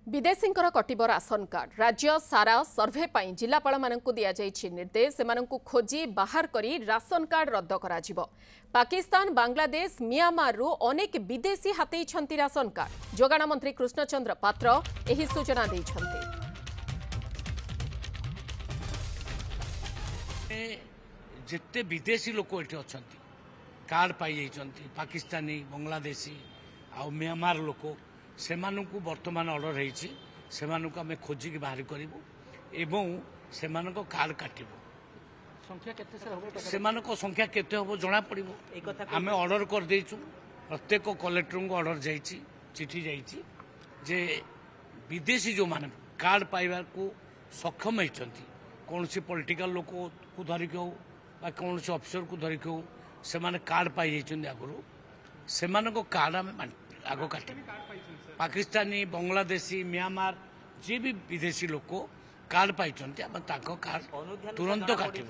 विदेशी कटिब ration card राज्य सारा सर्भे पर जिलापाल मानक दि जाइछि निर्देश से खोजी बाहर करी राशन कार्ड रद्द करा पाकिस्तान बांग्लादेश म्यांमार रु अनेक विदेशी हाथई राशन कार्ड जोगाण मंत्री कृष्णचंद्र पात्र एही सूचना दैछन्ति। जिते विदेशी लोक ये अच्छा कार्ड पाई पाकिस्तानी बांग्लादेशी आ म्यांमार लोक से वर्तमान ऑर्डर होती से आम खोजिक बाहर करूँ से कार्ड काटबू से संख्या केते हम जना पड़ आम ऑर्डर कर देचु प्रत्येक कलेक्टर को ऑर्डर जाइए चिठी जाइए जे विदेशी जो माने कार्ड पाइबार को सक्षम होती कौन सी पॉलिटिकल लोक को धरिक हो कौन सी अफिसर को धरिक हो से कार्ड पाई आगुरी से कार्ड आम आग काट पाकिस्तानी बांग्लादेशी म्यांमार जी भी विदेशी लोक कार्ड पाई कार्ड तुरंत काटू।